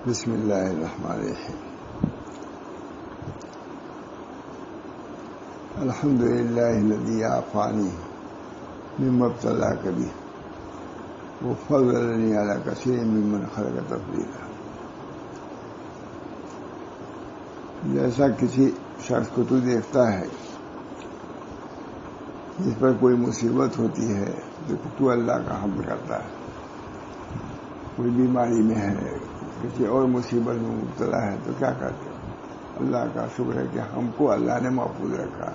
بسم اللہ الرحمن الرحیم الحمد للہ الذی عافانی مما ابتلاک بہ وفضلنی علی کثیر ممن خلق تفضیلا۔ جیسا کسی شخص کو تو دیکھتا ہے جس پر کوئی مصیبت ہوتی ہے تو اللہ کا حمد کرتا ہے، کوئی بیماری میں ہے، کسی اور مصیبت میں مبتلا ہے تو کیا کرتے ہیں؟ اللہ کا شکر ہے کہ ہم کو اللہ نے محفوظ رکھا،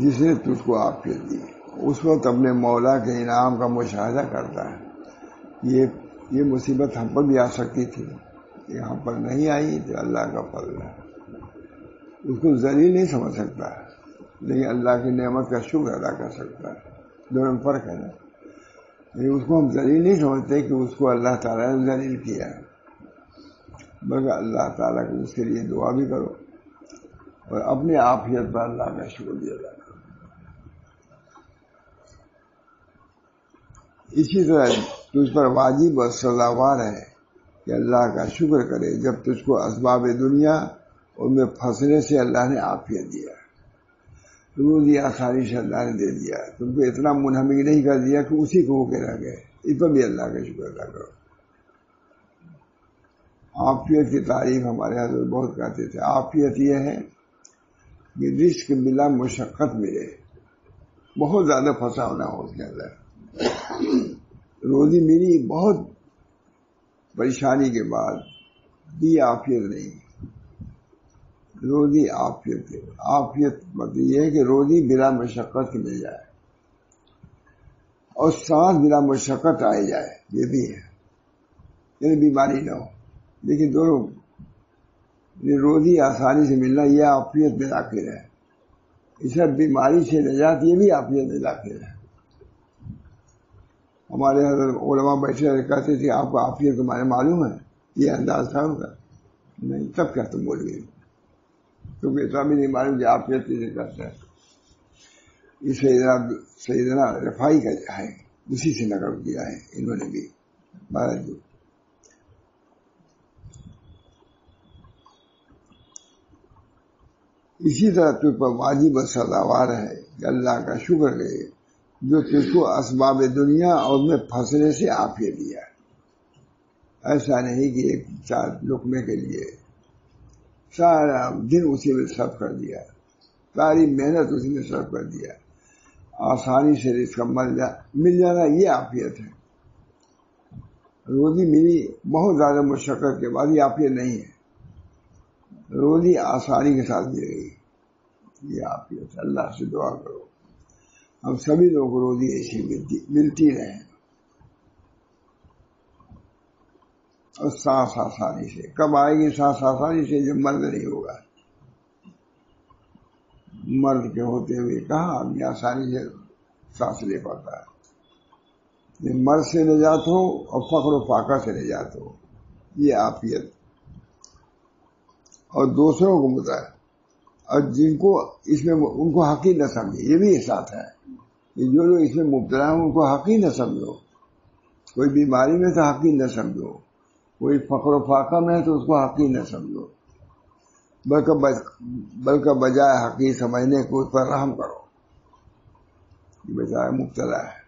جس نے تجھ کو عافیت دی۔ اس وقت اپنے مولا کے انعام کا مشاہدہ کرتا ہے، یہ مصیبت ہم پر بھی آ سکتی تھی، یہ ہم پر نہیں آئی تو اللہ کا فضل ہے۔ اس کو ذلیل نہیں سمجھ سکتا لیکن اللہ کی نعمت کا شکر ادا کر سکتا ہے، دونوں میں فرق ہے نا۔ اس کو ہم ذلیل نہیں سمجھتے کہ اس کو اللہ تعالیٰ نے ذلیل کیا ہے، بلکہ اللہ تعالیٰ کو اس کے لیے دعا بھی کرو اور اپنی عافیت پر اللہ کا شکر بھی ادا کرو۔ اسی طرح تجھ پر واجب اور سزاوار ہے کہ اللہ کا شکر کرے جب تجھ کو اسباب دنیا ان میں پھنسنے سے اللہ نے عافیت دیا، روزی آسانی سے اللہ نے دے دیا، تم کو اتنا منہمک نہیں کر دیا کہ اسی کو کے رہ گئے، اس پر بھی اللہ کا شکر ادا کرو۔ عافیت کی تعریف ہمارے حضرت بہت کہتے تھے۔ عافیت یہ ہے کہ رزق بلا مشقت ملے، بہت زیادہ پھنسا ہونا ہو اس کے اندر، روزی ملی بہت پریشانی کے بعد بھی عافیت نہیں، روزی عافیت ہے۔ عافیت مطلب یہ ہے کہ روزی بلا مشقت مل جائے اور سانس بلا مشقت آئی جائے، یہ بھی ہے، یعنی بیماری نہ ہو، لیکن دونوں روزی آسانی سے ملنا یہ عافیت میں داخل ہے، اس میں بیماری سے نجات یہ بھی عافیت میں داخل ہے۔ ہمارے حضرت علماء بیٹھے کہتے تھے آپ کو عافیت کے معنی معلوم ہے؟ یہ انداز تھا ان کا، نہیں تب کیا تم بول گئے، کیونکہ اتنا بھی نہیں معلوم کہ عافیت کیسے کرتا ہے۔ یہ سیدنا رفاعی کا ہے، اسی سے نقل کیا ہے انہوں نے بھی۔ اسی طرح تجھ پر واجب اور سزاوار ہے کہ اللہ کا شکر کرے جو تجھ کو اسباب دنیا اور میں پھنسنے سے عافیت دیا۔ ایسا نہیں کہ ایک چار لقمے کے لیے سارا دن اسی میں صرف کر دیا، ساری محنت اسی میں صرف کر دیا، آسانی سے رزق مل جانا یہ عافیت ہے۔ روزی ملی بہت زیادہ مشقت کے بعد یہ عافیت نہیں ہے، روزی آسانی کے ساتھ مل گئی یہ عافیت ہے۔ اللہ سے دعا کرو ہم سبھی لوگوں کو روزی ایسی ملتی رہے اور سانس آسانی سے۔ کب آئے گی سانس آسانی سے؟ جب مرد نہیں ہوگا۔ مرد کے ہوتے ہوئے کہاں آدمی آسانی سے سانس لے پاتا ہے؟ مرد سے نجات ہو اور فقر و فاقہ سے نجات ہو، یہ عافیت، اور دوسروں کو بتائے اور جن کو اس میں ان کو حقیر نہ سمجھے، یہ بھی احساس ہے کہ جو لوگ اس میں مبتلا ہیں ان کو حقیر نہ سمجھو، کوئی بیماری میں تو حقیر نہ سمجھو، کوئی فقر و فاقہ میں ہے تو اس کو حقیر نہ سمجھو، بلکہ بجائے حقیر سمجھنے کو اس پر رحم کرو، یہ بجائے مبتلا ہے،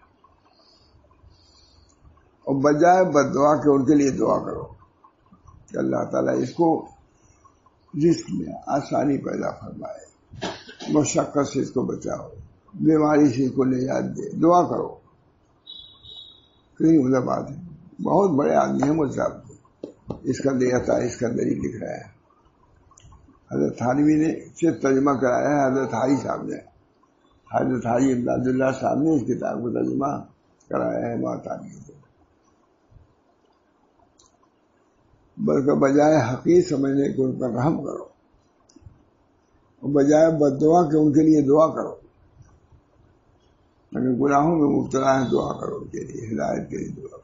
اور بجائے بد دعا کے ان کے لیے دعا کرو کہ اللہ تعالیٰ اس کو رزق میں آسانی پیدا فرمائے، مشقت سے اس کو بچاؤ، بیماری سے اس کو نجات دے، دعا کرو۔ کئی علماء ہیں بہت بڑے آدمی ہیں، مجھ صاحب اسکندری لکھ رہا ہے، حضرت تھانوی نے صرف ترجمہ کرایا ہے، حضرت حاجی صاحب نے، حضرت حاجی امداد اللہ صاحب نے اس کتاب کو ترجمہ کرایا ہے تھانوی سے۔ بلکہ بجائے حقیر سمجھنے کو ان پر رحم کرو اور بجائے بد دعا کے ان کے لیے دعا کرو، اگر گناہوں میں مبتلا ہے دعا کرو ان کے لیے، ہدایت کے لیے دعا کرو۔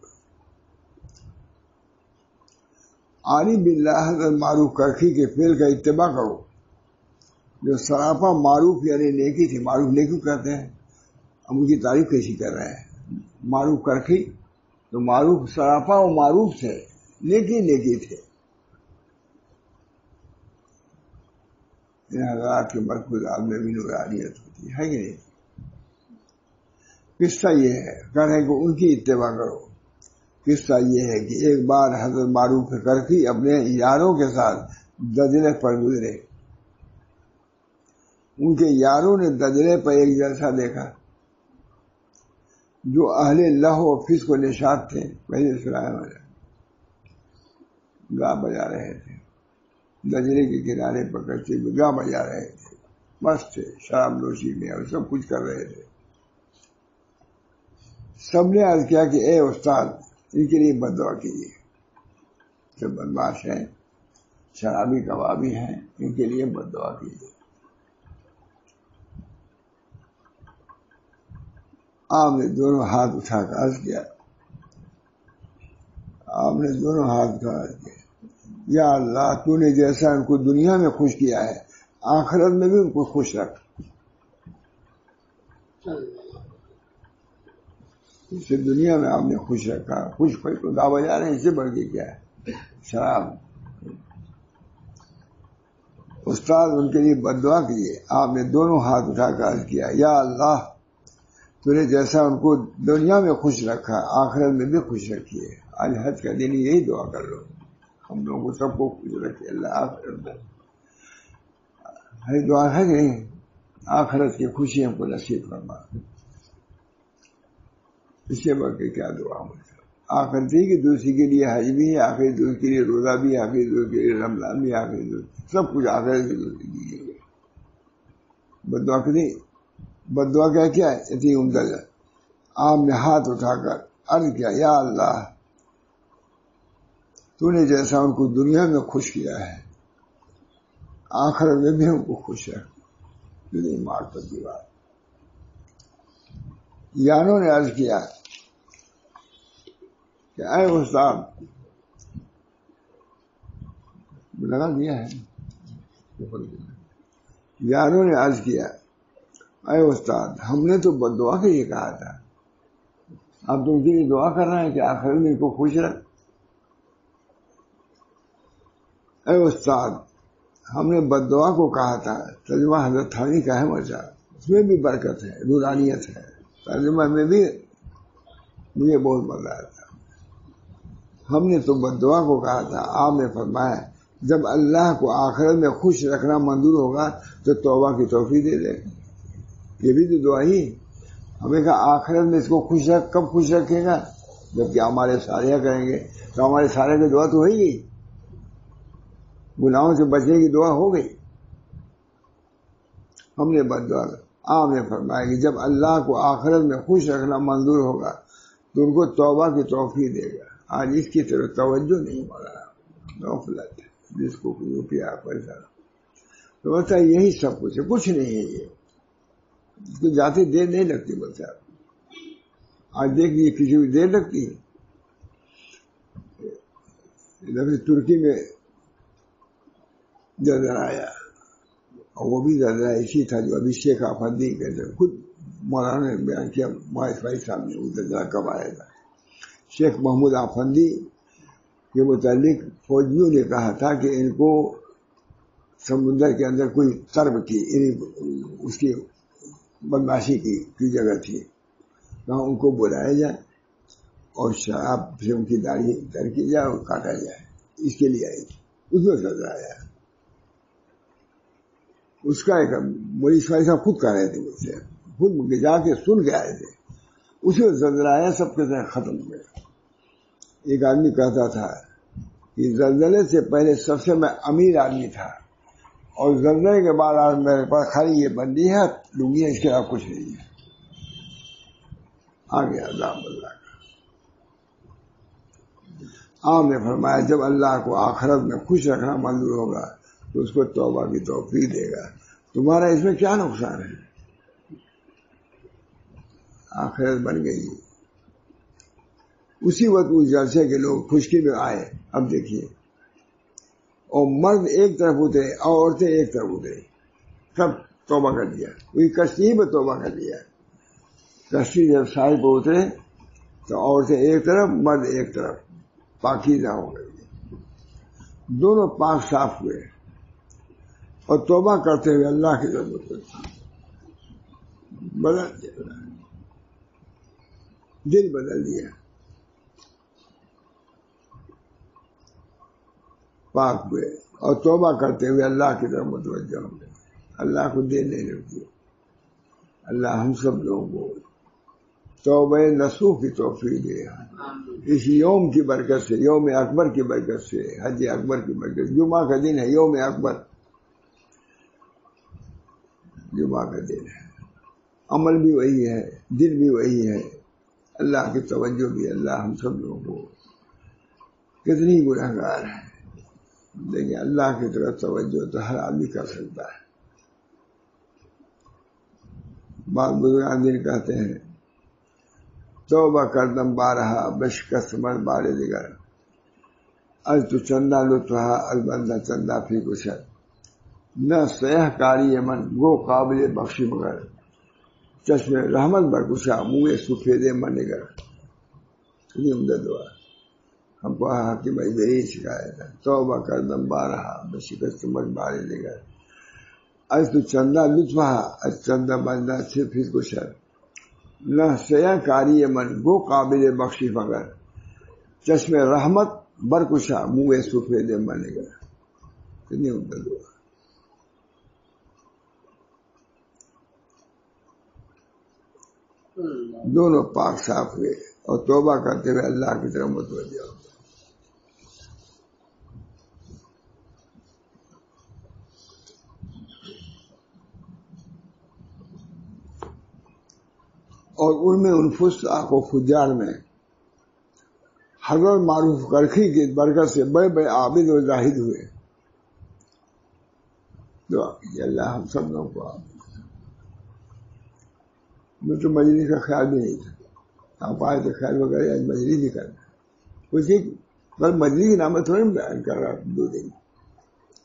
عارف باللہ معروف کرخی کے فعل کا اتباع کرو، جو سراپا معروف یعنی نیکی تھی، معروف نیکی کہتے ہیں، ہم ان کی تعریف کیسی کر رہے ہیں، معروف کرخی تو معروف سراپا و معروف تھے، نیکی نیکی تھے. ان حضرات کے مرکوزات میں بھی نورانیت ہوتی ہے کہ نہیں؟ قصہ یہ ہے، کہہ رہے کہ ان کی اتباع کرو. قصہ یہ ہے کہ ایک بار حضرت معروف کرخی اپنے یاروں کے ساتھ دجلے پر گزرے. ان کے یاروں نے دجلے پر ایک جلسہ دیکھا. جو اہل لہو و فسق و نشاط تھے، پہلے سنایا میں نے، گا بجا رہے تھے دجلے کے کنارے پکڑتے ہوئے، گا بجا رہے تھے، مست تھے، شراب نوشی میں اور سب کچھ کر رہے تھے. سب نے عرض کیا کہ اے استاد، ان کے لیے بد دعا کیجیے. جو بدماش ہیں، شرابی کبابی ہیں، ان کے لیے بد دعا کیجیے. آپ نے دونوں ہاتھ اٹھا کر عرض کیا، آپ نے دونوں ہاتھ اٹھا عرض کیا، یا اللہ، تو نے جیسا ان کو دنیا میں خوش کیا ہے، آخرت میں بھی ان کو خوش رکھ. اسے دنیا میں آپ نے خوش رکھا، خوش تو گا بجا رہے ہیں، اس سے بڑھ کے کیا ہے شراب. استاد ان کے لیے بد دعا کیجیے. آپ نے دونوں ہاتھ اٹھا کر عرض کیا، یا اللہ، تو نے جیسا ان کو دنیا میں خوش رکھا، آخرت میں بھی خوش رکھیے. آج حج کا دن یہی دعا کر لو، ہم لوگوں کو سب کو خوش رکھے اللہ آخرت میں. ہر دعا ہے کہ آخرت کی خوشی ہم کو نصیب فرما. اس سے بڑھ کے کیا دعا مجھے آخرتی کی. دوسری کے لیے حج بھی ہے، آخری دوسری کے لیے روزہ بھی، آخری دوسری کے لیے رمضان بھی، آخری دوسری سب کچھ آخرت کی دوسری کے لیے. بد دعا کی بد دعا کیا ہے اتنی عمدہ ہے. آپ نے ہاتھ اٹھا کر عرض کیا، یا اللہ، تو نے جیسا ان کو دنیا میں خوش کیا ہے، آخرت میں بھی ان کو خوش ہے. نہیں معرفت کی بات. یاروں نے عرض کیا کہ اے استاد، لگا دیا ہے. یاروں نے عرض کیا، اے استاد، ہم نے تو بد دعا کے لیے کہا تھا، اب تم کے لیے دعا کر رہے ہیں کہ آخر میں ان کو خوش رکھ. اے استاد، ہم نے بد دعا کو کہا تھا. ترجمہ حضرت تھانی کا ہے مزہ، اس میں بھی برکت ہے، نورانیت ہے. ترجمہ میں بھی مجھے بہت مزہ آیا تھا. ہم نے تو بد دعا کو کہا تھا، آپ نے فرمایا جب اللہ کو آخرت میں خوش رکھنا منظور ہوگا تو توبہ کی توفیق دے دے. یہ بھی تو دعا ہی. ہمیں کہا آخرت میں اس کو خوش رکھ. کب خوش رکھے گا؟ جبکہ ہمارے ساریہ کریں گے تو ہمارے سارے کی دعا تو ہو ہی گئی، گناہوں سے بچنے کی دعا ہو گئی. ہم نے بد دعا. آپ نے فرمایا کہ جب اللہ کو آخرت میں خوش رکھنا منظور ہوگا تو ان کو توبہ کی توفیق دے گا. آج اس کی طرف توجہ نہیں ہو رہا، غفلت جس کو روپیہ پیسہ تو بتا یہی سب کچھ ہے، کچھ نہیں ہے. یہ اس کو جاتے دیر نہیں لگتی. بتا آج دیکھ لیجیے کسی کو دیر لگتی ہے. ترکی میں زلزلہ آیا، اور وہ بھی زلزلہ اسی تھا جو ابھی شیخ آفندی کہتے، خود مولانا نے بیان کیا ماہر بھائی صاحب نے، وہ زلزلہ کب آیا تھا. شیخ محمود آفندی کے متعلق فوجیوں نے کہا تھا کہ ان کو سمندر کے اندر کوئی ترب کی، اس کی بدماشی کی جگہ تھی، وہاں ان کو بلایا جائے اور شراب سے ان کی داڑھی در کی جائے اور کاٹا جائے. اس کے لیے آئی تھی. اس میں زلزلہ آیا. اس کا ایک مریض بھائی صاحب خود کہہ رہے تھے، مجھ سے خود جا کے سن کے آئے تھے. اسی میں زلزلہ آیا، سب کے ساتھ ختم ہو گیا. ایک آدمی کہتا تھا کہ زلزلے سے پہلے سب سے میں امیر آدمی تھا، اور زلزلے کے بعد آج میرے پاس خالی یہ بندی ہے، لنگی ہے، اس کے علاوہ کچھ نہیں ہے. آ گیا عذاب اللہ کا. آپ نے فرمایا جب اللہ کو آخرت میں خوش رکھنا منظور ہوگا تو اس کو توبہ کی توفیق دے گا. تمہارا اس میں کیا نقصان ہے؟ آخرت بن گئی. اسی وقت اس جلسے کے لوگ خشکی میں آئے. اب دیکھیے، اور مرد ایک طرف اترے اور عورتیں ایک طرف اترے، سب توبہ کر دیا. وہی کشتی میں توبہ کر دیا. کشتی جب ساحل پر اترے تو عورتیں ایک طرف مرد ایک طرف پاکیزہ ہو گئی، دونوں پاک صاف ہوئے اور توبہ کرتے ہوئے اللہ کی ضرورت بدل دیا، دل بدل دیا، پاک ہوئے اور توبہ کرتے ہوئے اللہ کی طرف متوجہ ہو گئے، اللہ کو دیر نہیں رکھتی۔ اللہ ہم سب لوگوں کو توبہ نصوح کی توفیق دے، اس یوم کی برکت سے، یوم اکبر کی برکت سے، حج اکبر کی برکت، جمعہ کا دن ہے، یوم اکبر جمعہ کا دن ہے، عمل بھی وہی ہے، دل بھی وہی ہے، اللہ کی توجہ بھی۔ اللہ ہم سب لوگوں کو، کتنی گناہ گار ہے لیکن اللہ کی طرف توجہ تو ہر آدمی کر سکتا ہے۔ بعض بزرگان دین کہتے ہیں توبہ کردم بارہا بشکست مرد بارے دیگر، از تو چندہ لطفہ از بندہ چندہ فی کشد، نہ سیہ کاری من گو قابل بخشی مگر، چشم رحمت برکشا منہ سفید من نگر۔ کتنی عمدہ دعا ہم کو حکیم بھائی یہی شکایت ہے، توبہ کردم بارہا بشکست مرد بارے دیگر، از تو چندہ لطفہ از چندہ بندہ فی کشد، نہ سیاہ کاری من گو قابل بخشی مگر، چشم رحمت برکشا منہ سفید من نگر۔ کتنی عمدہ دعا۔ دونوں پاک صاف ہوئے اور توبہ کرتے ہوئے اللہ کی طرف متوجہ ہو۔ اور ان میں انفس کو فجار میں حضرت معروف کرخی کی برکت سے بڑے بڑے عابد و زاہد ہوئے۔ دعا کیجیے اللہ ہم سب لوگوں کو عابد۔ مجھے تو مجلس کا خیال بھی نہیں تھا، آپ آئے تو خیال وغیرہ آج مجلس بھی کرنا کچھ بس مجلس کے نام میں تھوڑی بیان کر رہا 2 دن،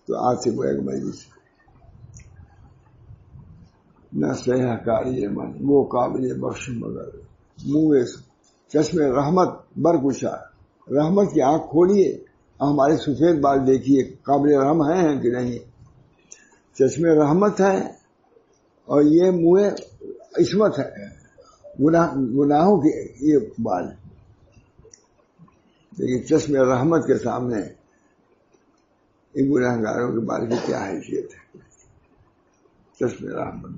تو آج سے وہ ایک مجلس۔ نہ سیاہ کاری من وہ قابل بخش مگر، منہ چشم رحمت برکشا، رحمت کی آنکھ کھولیے، ہمارے سفید بال دیکھیے، قابل رحم ہیں کہ نہیں، چشم رحمت ہے اور یہ منہ عصمت ہے گناہوں کے یہ بال، لیکن چشم رحمت کے سامنے ان گناہ گاروں کے بال کی کیا حیثیت ہے۔ چشم رحمت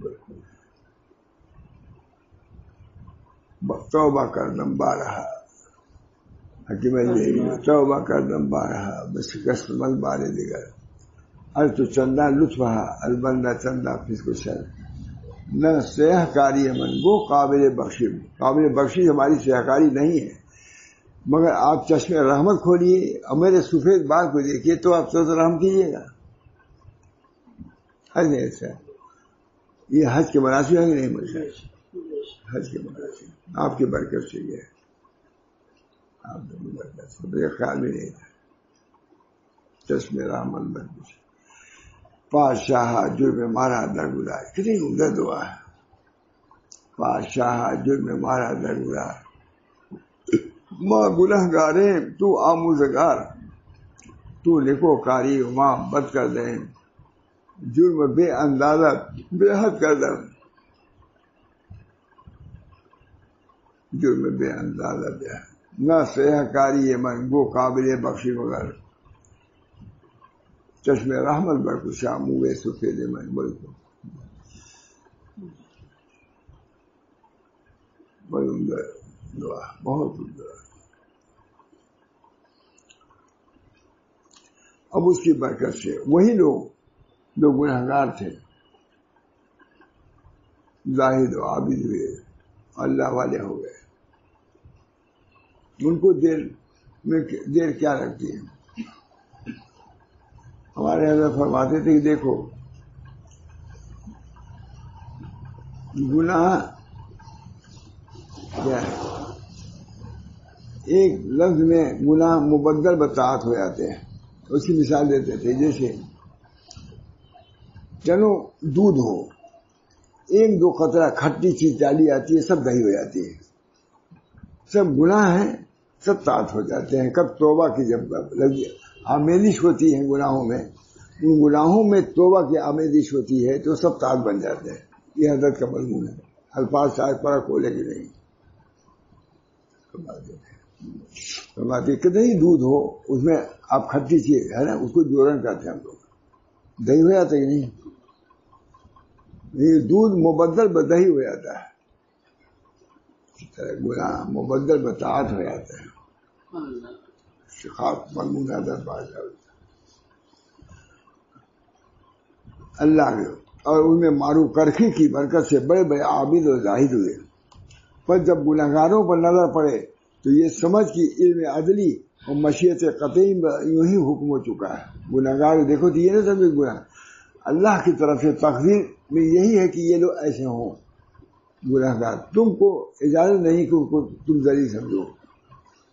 توبہ کردم بارہا، حکیم توبہ کردم بارہا بشکست مل بارے دیگر، از تو چندہ لطفہ البندہ چندہ فی کشد، نہ سیاہ کاری من وہ قابل بخشی، قابل بخشی ہماری سیاہ کاری نہیں ہے، مگر آپ چشم رحمت کھولیے اور میرے سفید بال کو دیکھیے تو آپ تو رحم کیجیے گا۔ حج ہے ایسا، یہ حج کے مناسب ہے کہ نہیں مناسب؟ حج کے مناسب آپ کی برکت سے یہ ہے، آپ کی برکت سے مجھے خیال بھی نہیں تھا۔ چشم رحمت برکت پادشاہ جرم مارا درگزار، کتنی عمدہ دعا ہے۔ پادشاہ جرم مارا درگزار، ماں گناہ گاریں تو آموزگار، تو نکو کاری ماں بد کر دیں، جرم بے اندازہ بے حد کر دیں، جرم بے اندازہ بے حد، نہ سیاہ کاری من گو قابل بخشی مگر، چشم رحمت برکشا منہ سفید من بلکو۔ بڑی عمدہ دعا، بہت عمدہ۔ اب اس کی برکت سے وہی لوگ جو گنہگار تھے زاہد و عابد ہوئے، اللہ والے ہو گئے۔ ان کو دیر کیا لگتی ہے؟ ہمارے حضرت فرماتے تھے کہ دیکھو گناہ کیا ہے، ایک لفظ میں گناہ مبدل بطاعت ہو جاتے ہیں۔ اس کی مثال دیتے تھے جیسے چلو دودھ ہو، 1-2 قطرہ کھٹی چیز ڈالی جاتی ہے، سب دہی ہو جاتی ہے، سب گناہ ہیں سب طاعت ہو جاتے ہیں. کب توبہ کی جب آمیزش ہوتی ہے گناہوں میں، ان گناہوں میں توبہ کی آمیزش ہوتی ہے تو سب طاعت بن جاتے ہیں. یہ حضرت کا مضمون ہے. الفاظ شاید فرق ہو لیکن نہیں. فرماتے کتنے ہی دودھ ہو اس میں آپ کھٹی چیز ہے نا، اس کو جوڑن کہتے ہیں ہم لوگ. دہی ہو جاتا ہے نہیں، یہ دودھ مبدل بدہی ہو جاتا ہے. اس طرح گناہ مبدل بطاعت ہو جاتا ہے. خاص مضمون حضرت بات اللہ کے اور ان میں معروف کرخی کی برکت سے بڑے بڑے عابد و زاہد ہوئے. پر جب گناہگاروں پر نظر پڑے تو یہ سمجھ کہ علم عدلی اور مشیت قطعی یوں ہی حکم ہو چکا ہے. گناہگار دیکھو تو یہ نہ سمجھ گناہ اللہ کی طرف سے تقدیر میں یہی ہے کہ یہ لوگ ایسے ہوں گناہگار. تم کو اجازت نہیں کہ ان کو تم ذلیل سمجھو.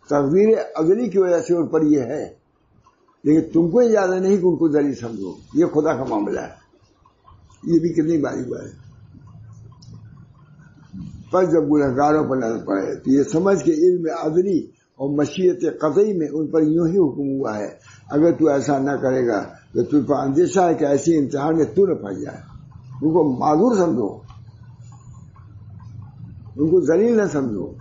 تقدیر عدلی کی وجہ سے ان پر یہ ہے، لیکن تم کو اجازت نہیں کہ ان کو ذلیل سمجھو. یہ خدا کا معاملہ ہے. یہ بھی کتنی باری بات ہے. پر جب گنہگاروں پر نظر پڑے تو یہ سمجھ کے علم عدلی اور مشیت قطعی میں ان پر یوں ہی حکم ہوا ہے. اگر تو ایسا نہ کرے گا تو تجھ پر اندیشہ ہے کہ ایسی امتحان میں تو نہ پھنس جائے. ان کو معذور سمجھو، ان کو ذلیل نہ سمجھو.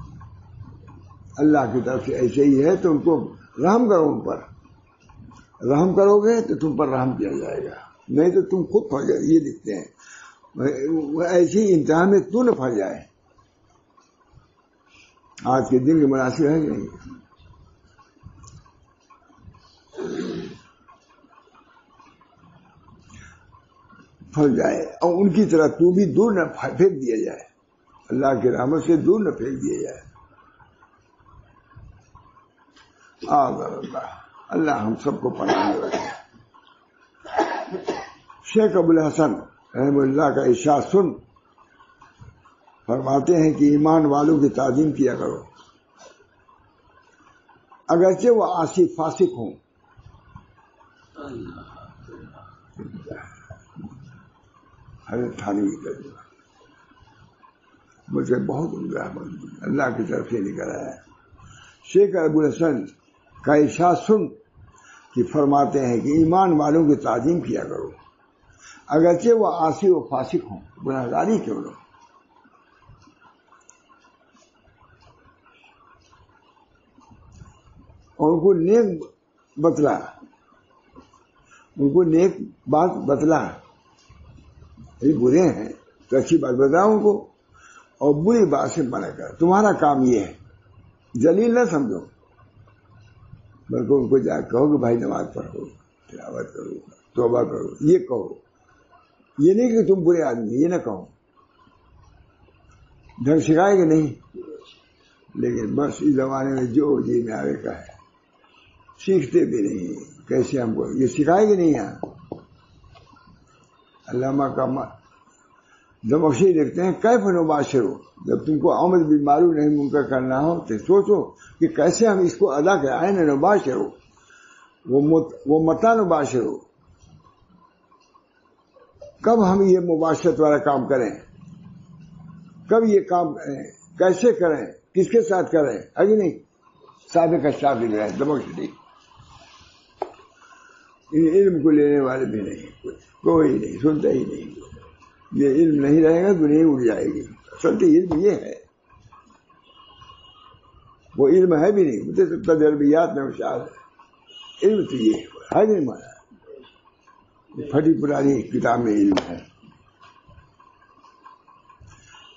اللہ کی طرف سے ایسے ہی ہے تو ان کو رحم کرو. ان پر رحم کرو گے تو تم پر رحم کیا جائے گا، نہیں تو تم خود پھنس جائے. یہ لکھتے ہیں ایسی امتحان میں تو نہ پھنس جائے. آج کے دن کے مناسب ہے کہ نہیں؟ پھنس جائے اور ان کی طرح تو بھی دور نہ پھینک دیا جائے. اللہ کی رحمت سے دور نہ پھینک دیا جائے. اللہ ہم سب کو پناہ میں رکھے. شیخ ابو الحسن رحم اللہ کا ارشاد سن فرماتے ہیں کہ ایمان والوں کی تعظیم کیا کرو اگرچہ وہ عاصی فاسق ہوں. حضرت تھانوی کا مجھے بہت عمدہ اللہ کی طرف سے نکل آیا ہے. شیخ ابو الحسن کا ارشاد سن کہ فرماتے ہیں کہ ایمان والوں کی تعظیم کیا کرو اگرچہ وہ عاصی و فاسق ہوں، گنہگاری کیوں نہ. اور ان کو نیک بتلا، ان کو نیک بات بتلا. یہ برے ہیں تو اچھی بات بتاؤ ان کو، اور بری بات سے منع کر. تمہارا کام یہ ہے، ذلیل نہ سمجھو، بلکہ ان کو جا کہو کہ بھائی نماز پڑھو، تلاوت کرو، توبہ کرو. یہ کہو، یہ نہیں کہ تم برے آدمی، یہ نہ کہو. ڈھنگ سکھائے کہ نہیں، لیکن بس اس زمانے میں جو جی میں آگے کا ہے سیکھتے بھی نہیں. کیسے ہم کو یہ سکھائے گی نہیں. یہاں علامہ کا زمخشری لکھتے ہیں کیف نباشرو، جب تم کو آمد بالمعروف نہیں منکر کرنا ہو تو سوچو کہ کیسے ہم اس کو ادا کریں. آئین نباشرو وہ متا نباشرو، کب ہم یہ مباشرت والا کام کریں، کب یہ کام کریں، کیسے کریں، کس کے ساتھ کریں. اگے نہیں صاحب کا شاف لکھ رہا ہے زمخشری. علم کو لینے والے بھی نہیں، کوئی نہیں سنتا ہی نہیں. یہ علم نہیں رہے گا دنیا اڑ جائے گی. اصل تو علم یہ ہے، وہ علم ہے بھی نہیں. مجھے تجربیات میں ہوشیار ہے. علم تو یہ ہے نہیں مانا، پھٹی پرانی کتاب میں علم ہے.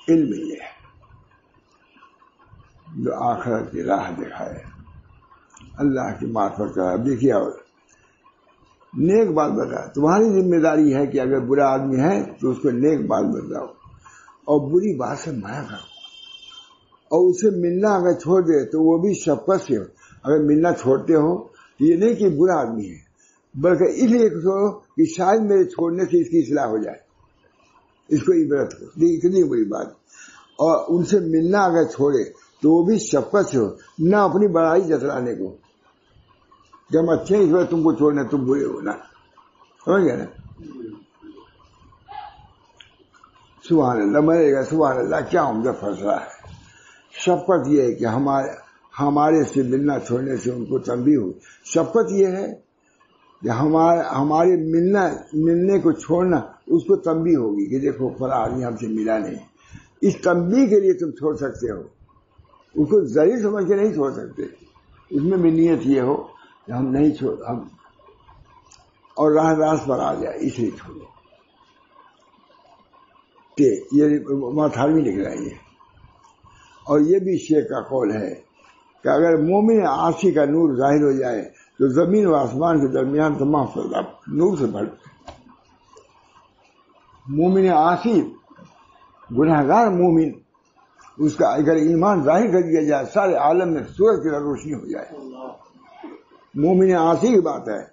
علم یہ ہے جو آخرت کی راہ دکھائے، اللہ کی معرفت کرا. اب دیکھیے اور نیک بات بتا. تمہاری ذمہ داری ہے کہ اگر برا آدمی ہے تو اس کو نیک بات بتاؤ اور بری بات سے منع کرو. اور اسے ملنا اگر چھوڑ دے تو وہ بھی شفقت سے ہو. اگر ملنا چھوڑتے ہو تو یہ نہیں کہ برا آدمی ہے، بلکہ اس لیے چھوڑو کہ شاید میرے چھوڑنے سے اس کی اصلاح ہو جائے. اس کو عبرت ہو. اتنی بڑی بات. اور ان سے ملنا اگر چھوڑے تو وہ بھی شفقت سے ہو، نہ اپنی بڑائی جتلانے کو کہ ہم اچھے اس وقت تم کو چھوڑنا تم برے ہو نا. سمجھ گیا نا. سبحان اللہ مرے گا. سبحان اللہ کیا عمدہ فیصلہ ہے. شفقت یہ ہے کہ ہمارے سے ملنا چھوڑنے سے ان کو تنبیہ ہو. شفقت یہ ہے کہ ہمارے ملنے کو چھوڑنا اس کو تنبیہ ہوگی کہ دیکھو فلاں آدمی ہم سے ملا نہیں. اس تنبیہ کے لیے تم چھوڑ سکتے ہو، اس کو ذریعہ سمجھ کے نہیں چھوڑ سکتے. اس میں بھی نیت یہ ہو کہ ہم نہیں چھوڑ، ہم اور راہ راست پر آ جائے اس لیے چھوڑو. یہ ماتھاروی لکھ رہا ہے. اور یہ بھی شیخ کا قول ہے کہ اگر مومن عاصی کا نور ظاہر ہو جائے تو زمین و آسمان کے درمیان تمام فضا نور سے بھر. مومن عاصی گناہگار مومن، اس کا اگر ایمان ظاہر کر دیا جائے سارے عالم میں سورج کی روشنی ہو جائے. مومن عاصی کی بات ہے.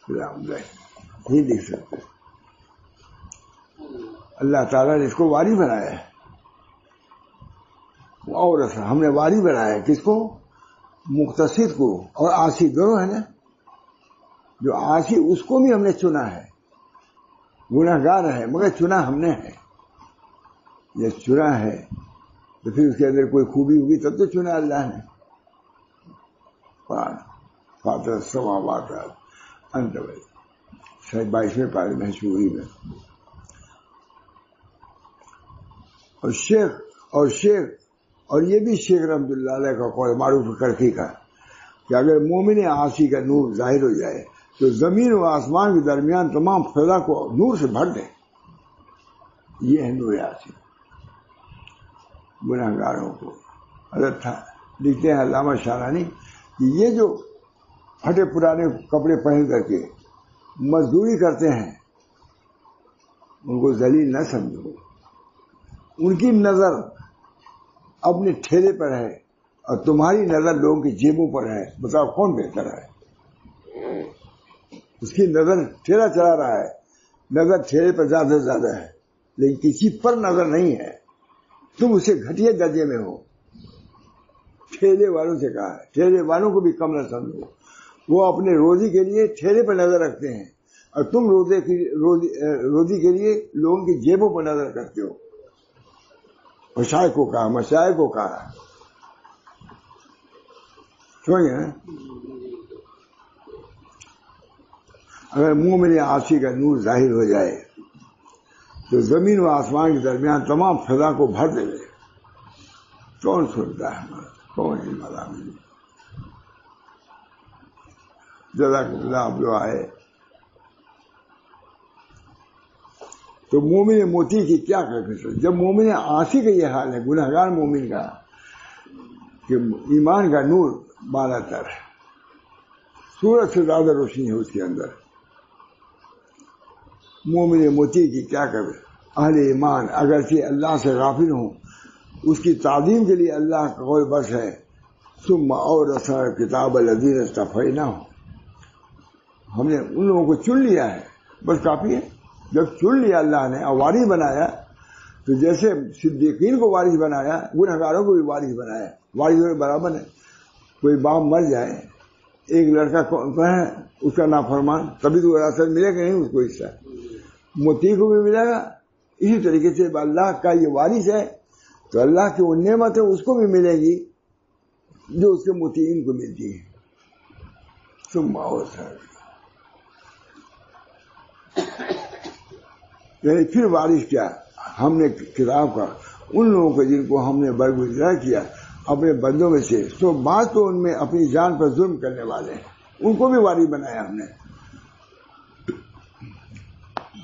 نہیں دیکھ سکتے. اللہ تعالیٰ نے اس کو واری بنایا ہے، اور ہم نے واری بنایا ہے کس کو؟ مقتصد کو. اور عاصی دونوں ہے نا. جو عاصی اس کو بھی ہم نے چنا ہے، گناہگار ہے مگر چنا ہم نے ہے. یہ چنا ہے تو پھر اس کے اندر کوئی خوبی ہوگی تب تو چنا اللہ نے. فاتح السماوات انت ولی 22ویں پارے میں شعوری میں. اور یہ بھی شیخ رحمۃ اللہ علیہ کا قول معروف کرخی کا کہ اگر مومن عاصی کا نور ظاہر ہو جائے تو زمین و آسمان کے درمیان تمام فضا کو نور سے بھر دے. یہ ہے نور عاصی. گناہگاروں کو حضرت لکھتے ہیں علامہ شارانی کہ یہ جو پھٹے پرانے کپڑے پہن کر کے مزدوری کرتے ہیں ان کو ذلیل نہ سمجھو. ان کی نظر اپنے ٹھیلے پر ہے اور تمہاری نظر لوگوں کی جیبوں پر ہے. بتاؤ کون بہتر ہے؟ اس کی نظر ٹھیلا چلا رہا ہے، نظر ٹھیلے پر زیادہ سے زیادہ ہے لیکن کسی پر نظر نہیں ہے. تم اسے گھٹیا درجے میں ہو. ٹھیلے والوں سے کہا ہے ٹھیلے والوں کو بھی کم نہ سمجھو. وہ اپنے روزی کے لیے ٹھیلے پر نظر رکھتے ہیں اور تم روزی کے لیے لوگوں کی جیبوں پر نظر کرتے ہو. مشائخ کو کہا سمجھے نا. اگر مومن عاصی کا نور ظاہر ہو جائے تو زمین و آسمان کے درمیان تمام فضا کو بھر دے. کون سنتا ہے ہمارا؟ کون ہے؟ جزاک اللہ. آپ جو آئے تو مومن موتی کی کیا کرتے؟ جب مومن عاصی کا یہ حال ہے، گناہگار مومن کا، کہ ایمان کا نور بالا تر ہے، سورج سے زیادہ روشنی ہے اس کے اندر. مومن موتی کی کیا کرے؟ اہل ایمان اگرچہ اللہ سے غافل ہوں، اس کی تعظیم کے لیے اللہ کا قول بس ہے ثم اورثنا کتاب الذین اصطفینا. ہم نے ان لوگوں کو چن لیا ہے، بس کافی ہے. جب چن لیا اللہ نے اور وارث بنایا تو جیسے صدیقین کو وارث بنایا گنہگاروں کو بھی وارث بنایا. وارث برابر ہے. کوئی باپ مر جائے، ایک لڑکا ہے اس کا نافرمان، تبھی تو وراثت ملے گا نہیں اس کو حصہ. موتی کو بھی ملے گا. اسی طریقے سے اللہ کا یہ وارث ہے تو اللہ کی وہ نعمت ہے اس کو بھی ملے گی جو اس کے مطیعین کو ملتی ہے. ثم اورثنا، یعنی پھر وارث کیا؟ ہم نے کتاب کا ان لوگوں کو جن کو ہم نے برگزیدہ کیا اپنے بندوں میں سے، سو بعض تو ان میں اپنی جان پر ظلم کرنے والے ہیں، ان کو بھی وارث بنایا ہم نے.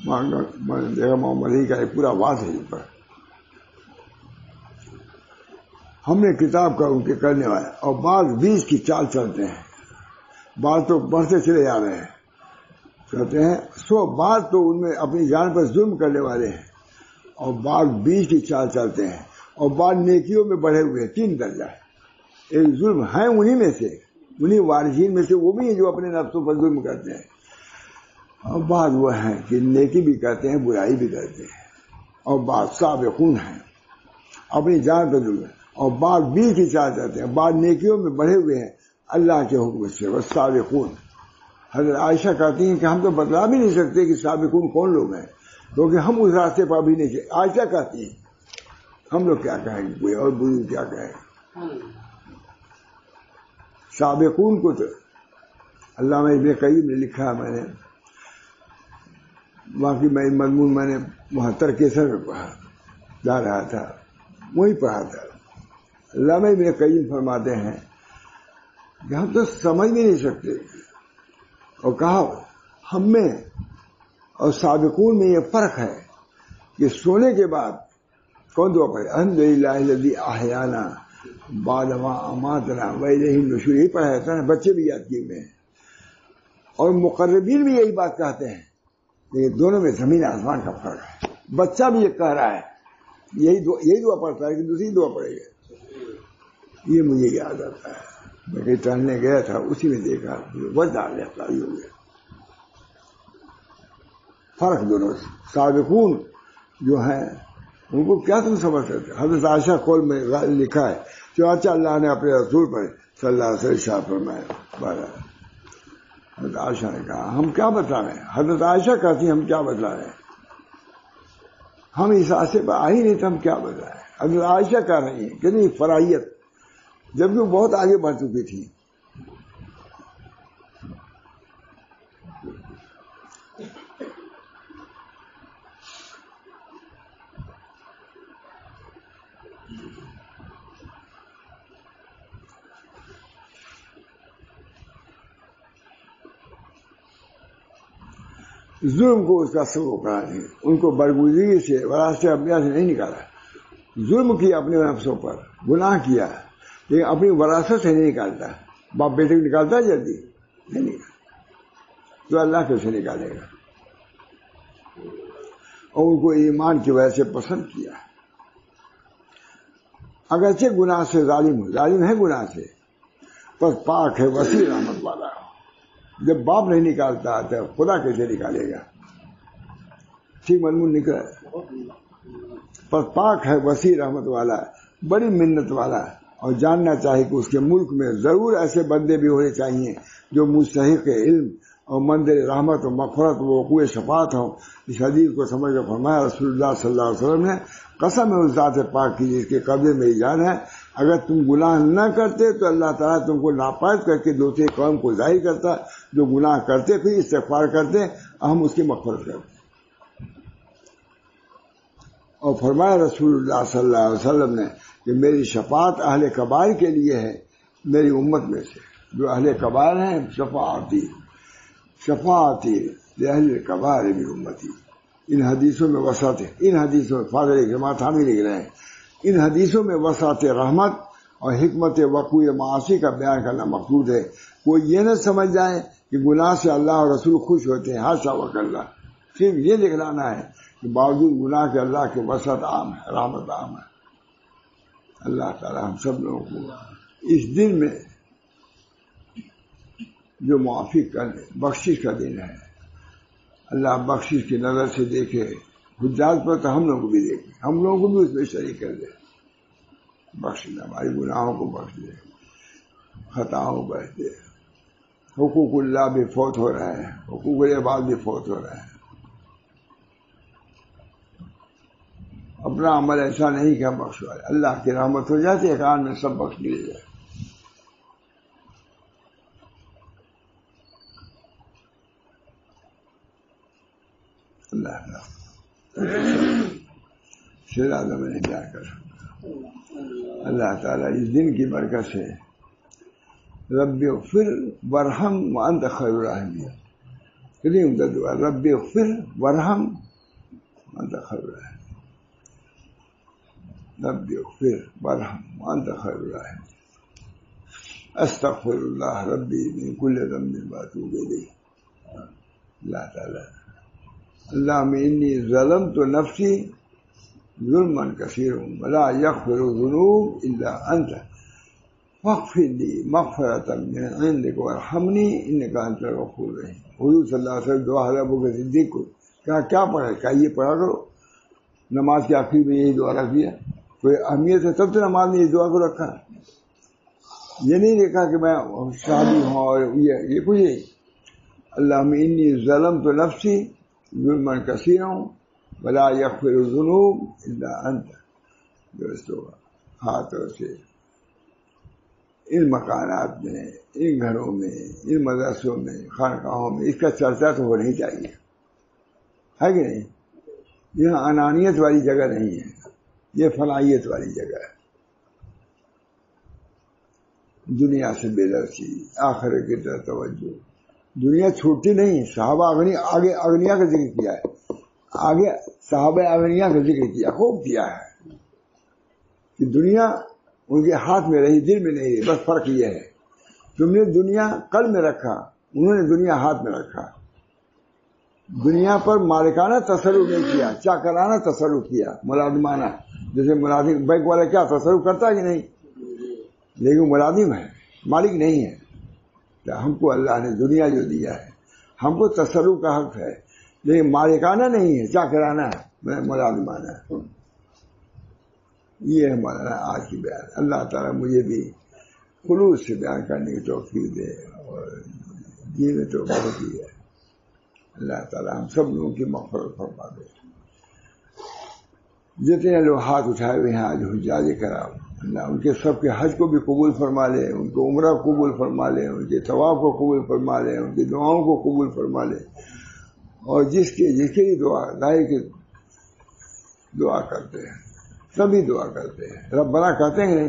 محمد علی کا ایک پورا واضح ہے پر ہم نے کتاب کا ان کے کرنے والے. اور بعض بیج کی چال چلتے ہیں، بعض تو بڑھتے چلے جا رہے ہیں کہتے ہیں. سو بعض تو ان میں اپنی جان پر ظلم کرنے والے ہیں اور بعض بیج کی چال چلتے ہیں اور بعض نیکیوں میں بڑھے ہوئے ہیں. 3 درجہ ہے. ایک ظلم ہیں انہی میں سے، انہی وارثین میں سے وہ بھی ہیں جو اپنے نفسوں پر ظلم کرتے ہیں، اور بعض وہ ہیں کہ نیکی بھی کرتے ہیں برائی بھی کرتے ہیں، اور بعض سابقون ہیں اپنی جان پر ظلم، اور بعض بیج کی چال چلتے ہیں، بعض نیکیوں میں بڑھے ہوئے ہیں اللہ کے حکم سے. بس سابقون حضرت عائشہ کہتی ہیں کہ ہم تو بتلا بھی نہیں سکتے کہ سابقون کون لوگ ہیں، کیونکہ ہم اس راستے پر بھی نہیں چلے. عائشہ کہتی ہیں ہم لوگ کیا کہیں گے، کوئی اور بزرگ کیا کہیں. سابقون کو تو علامہ ابن قیم نے لکھا، میں نے باقی میں مضمون میں نے 72 کیسر میں پڑھا جا رہا تھا، وہی پڑھا تھا. علامہ ابن قیم فرماتے ہیں کہ ہم تو سمجھ بھی نہیں سکتے، اور کہا ہم میں اور سابقون میں یہ فرق ہے کہ سونے کے بعد کون دعا پڑھے، الحمدللہ الذی احیانا بعد ما اماتنا والیہ النشور، یہی پڑھا جاتا ہے. بچے بھی یاد کیے ہوئے ہیں، اور مقربین بھی یہی بات کہتے ہیں. لیکن دونوں میں زمین آسمان کا فرق ہے. بچہ بھی یہ کہہ رہا ہے یہی دعا پڑھتا ہے کہ دوسری دعا پڑھے گا. یہ مجھے یاد آتا ہے، میں کہیں ٹہلنے گیا تھا، اسی میں دیکھا وجہ آ گیا، ہو گیا. فرق دونوں سے. سابقون جو ہیں ان کو کیا تم سمجھ سکتے. حضرت عائشہ قول میں لکھا ہے چنانچہ اللہ نے اپنے رسول پر صلی اللہ علیہ وسلم شاہ فرمایا. حضرت عائشہ نے کہا ہم کیا بتلا رہے ہیں. حضرت عائشہ کہتی ہم کیا بتلا رہے ہیں، ہم اس راستے پر آ ہی نہیں تھے، ہم کیا بتلا رہے ہیں. حضرت عائشہ کہہ رہی ہیں کہ نہیں فرائیت، جبکہ وہ بہت آگے بڑھ چکی تھی. ظلم کو اس کا سبب قرار دیا، ان کو برگزیدگی سے وراثت انبیاء سے نہیں نکالا. ظلم کیا اپنے نفسوں پر، گناہ کیا، لیکن اپنی وراثت سے نہیں نکالتا. باپ بیٹے کو نکالتا ہے جلدی نہیں نکالتا، تو اللہ کیسے نکالے گا. اور ان کو ایمان کی وجہ سے پسند کیا. اگرچہ گناہ سے ظالم ہے گناہ سے، پر پاک ہے، وسیع رحمت والا. جب باپ نہیں نکالتا تو خدا کیسے نکالے گا. ٹھیک مضمون نکلا، پر پاک ہے، وسیع رحمت والا، بڑی منت والا. اور جاننا چاہیے کہ اس کے ملک میں ضرور ایسے بندے بھی ہونے چاہیے جو مستحق علم اور مندر رحمت و مغفرت و وقوع شفاعت ہوں. اس حدیث کو سمجھ کر فرمایا رسول اللہ صلی اللہ علیہ وسلم نے قسم ہے اس ذات پاک کی جس کے قبضے میں جان ہے، اگر تم گناہ نہ کرتے تو اللہ تعالیٰ تم کو ناپید کر کے دوسرے قوم کو ظاہر کرتا جو گناہ کرتے پھر استغفار کرتے اور ہم اس کی مغفرت کرتے. اور فرمایا رسول اللہ صلی اللہ علیہ وسلم نے کہ میری شفاعت اہل کبائر کے لیے ہے، میری امت میں سے جو اہل کبائر ہیں شفاعتی اہل کبائر میری امتی. ان حدیثوں میں وسعت، ان حدیثوں میں فاضل جماعت ہم ہی لکھ رہے ہیں، ان حدیثوں میں وسعت رحمت اور حکمت وقوع معاصی کا بیان کرنا مقصود ہے. کوئی یہ نہ سمجھ جائے کہ گناہ سے اللہ اور رسول خوش ہوتے ہیں، حاشا وکلا. صرف یہ دکھلانا ہے کہ باوجود گناہ کے اللہ کی وسعت عام ہے، رحمت عام ہے. اللہ تعالی ہم سب لوگوں کو اس دن میں جو معافی کر دے، بخشش کا دن ہے، اللہ بخشش کی نظر سے دیکھے. حجاج پر تو ہم لوگوں کو بھی دیکھے، ہم لوگوں کو بھی اس میں شریک کر دے. بخش دے، ہماری گناہوں کو بخش دے، خطاؤں کو بخش دے. حقوق اللہ بھی فوت ہو رہا ہے، حقوق العباد بھی فوت ہو رہا ہے. اپنا عمل ایسا نہیں کہ ہم بخشوائے، اللہ کی رحمت ہو جاتی ہے، کان میں سب بخش لیے جائے. اللہ شیرازہ میں نے کیا کر سکتا. اللہ تعالیٰ اس دن کی برکت سے رب اغفر ورحم وانت خیر الراحمین، کتنی عمدہ دعا. رب اغفر ورحم وانت خیر الراحمین، رب اغفر ورحم وانت خیر الراحمین. استغفر اللہ ربی من کل ذنب واتوب الیہ. اللہ تعالیٰ اللہم انی ظلمت نفسی ظلما کثیرا ولا یغفر الذنوب الا انت فاغفر لی مغفرۃ من عندک وارحمنی انک انت الغفور الرحیم. حضور صلی اللہ علیہ وسلم دعا حضرت ابوبکر صدیق کو کیا پڑھا، کیا یہ پڑھا کرو. نماز کے آخر میں یہی دعا رکھ دیا. کوئی اہمیت ہے تب تو نماز نے اس دعا کو رکھا. یہ نہیں دیکھا کہ میں شادی ہوں اور یہ کچھ نہیں. اللہم انی ظلمت نفسی ظلما کثیرا ولا یغفر الذنوب الا انت. درست ہوگا. ہاتھوں سے ان مکانات میں، ان گھروں میں، ان مدرسوں میں، خانقاہوں میں اس کا چرچا تو ہونی چاہیے، ہے کہ نہیں؟ یہاں انانیت والی جگہ نہیں ہے، یہ فلاحیت والی جگہ ہے. دنیا سے بے لرزی، آخرت کی طرف توجہ. دنیا چھوٹتی نہیں. صحابہ آگے اغنیا کا ذکر کیا ہے، آگے صحابہ اغنیا کا ذکر کیا، خوب کیا ہے کہ دنیا ان کے ہاتھ میں رہی، دل میں نہیں رہی. بس فرق یہ ہے تم نے دنیا قلب میں رکھا، انہوں نے دنیا ہاتھ میں رکھا. دنیا پر مالکانہ تصرف نہیں کیا، چاکرانہ تصرف کیا، ملازمانہ. جیسے ملازم بینک والا کیا تصرف کرتا ہے کہ نہیں، لیکن ملازم ہے، مالک نہیں ہے. ہم کو اللہ نے دنیا جو دیا ہے ہم کو تصرف کا حق ہے، لیکن مالکانہ نہیں ہے، چاکرانہ ہے، ملازمانہ ہے. یہ ہمارا آج کی بیان. اللہ تعالیٰ مجھے بھی خلوص سے بیان کرنے کی توفیق دے اور جی میں تو بہت ہی ہے. اللہ تعالیٰ ہم سب لوگوں کی مغفرت فرما دے. جتنے لوگ ہاتھ اٹھائے ہوئے ہیں آج حجاج کرام، اللہ ان کے سب کے حج کو بھی قبول فرما لے، ان کو عمرہ قبول فرما لے، ان کے طواف کو قبول فرما لے، ان کی دعاؤں کو قبول فرما لے. اور جس کی بھی دعا دائی کی دعا کرتے ہیں، سبھی دعا کرتے ہیں. ربنا کہتے ہیں نہیں،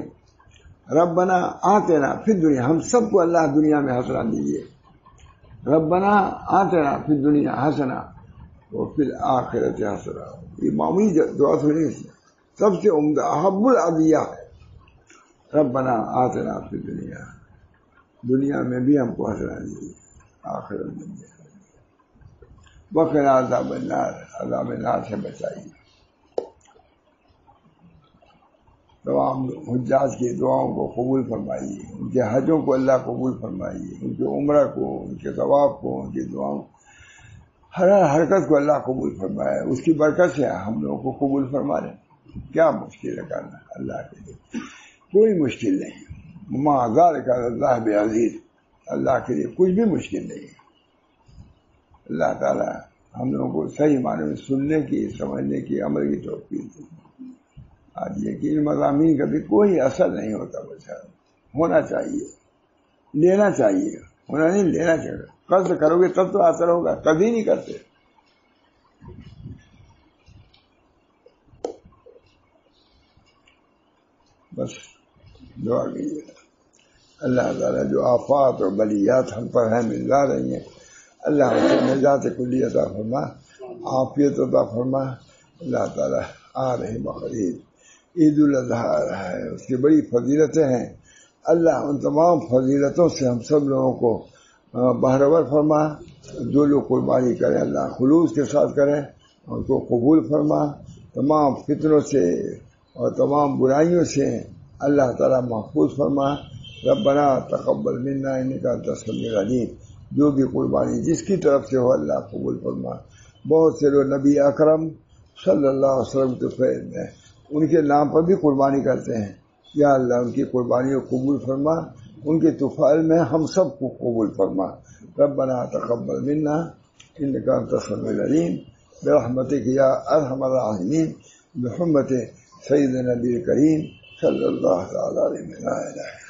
ربنا آتنا فی الدنیا. ہم سب کو اللہ دنیا میں حسنہ دیجیے. ربنا آتنا فی الدنیا حسنہ وفی الآخرۃ حسنہ. یہ معمولی دعا تو نہیں، سب سے عمدہ احب العدیہ ہے. ربنا آتنا فی الدنیا، دنیا میں بھی ہم کو حسنہ دیجیے، آخرت میں بھی. وقنا عذاب النار، عذاب النار سے بچائیے. تمام حجاج کی دعاؤں کو قبول فرمائیے، ان کے حجوں کو اللہ قبول فرمائیے، ان کے عمرہ کو، ان کے طواف کو، ان کی دعاؤں، ہر حرکت کو اللہ قبول فرمائے. اس کی برکت سے ہم لوگوں کو قبول فرما لیں. کیا مشکل ہے کرنا اللہ کے لیے؟ کوئی مشکل نہیں. ما ذالک علی اللہ بعزیز. اللہ کے لیے کچھ بھی مشکل نہیں ہے. اللہ تعالیٰ ہم لوگوں کو صحیح معنی میں سننے کی، سمجھنے کی، عمل کی توفیق دے. آج یہ کہ ان مضامین کا بھی کوئی اثر نہیں ہوتا. بچہ ہونا چاہیے، لینا چاہیے، ہونا نہیں لینا چاہیے. قصد کرو گے تب تو اثر ہوگا، کبھی نہیں کرتے. بس دعا کیجیے اللہ تعالیٰ جو آفات اور بلیات ہم پر ہیں ملا رہی ہیں، اللہ ان سے نجات کلی عطا فرما، عافیت عطا فرما. اللہ تعالیٰ آ رہے بقرعید، عید الاضحیٰ آ رہا ہے، اس کی بڑی فضیلتیں ہیں. اللہ ان تمام فضیلتوں سے ہم سب لوگوں کو بہرور فرما. جو لوگ قربانی کریں اللہ خلوص کے ساتھ کریں، ان کو قبول فرما. تمام فتنوں سے اور تمام برائیوں سے اللہ تعالیٰ محفوظ فرما. ربنا تقبل منا انک انت السمیع العلیم. جو بھی قربانی جس کی طرف سے ہو اللہ قبول فرما. بہت سے لوگ نبی اکرم صلی اللہ علیہ وسلم کے فیض میں ان کے نام پر بھی قربانی کرتے ہیں. یا اللہ ان کی قربانیوں کو قبول فرما، ان کے طفیل میں ہم سب کو قبول فرما. ربنا تقبل منا انک انت السمیع العلیم برحمتک یا ارحم الراحمین بحرمت سید نبی کریم صلی اللہ تعالی علیہ وسلم.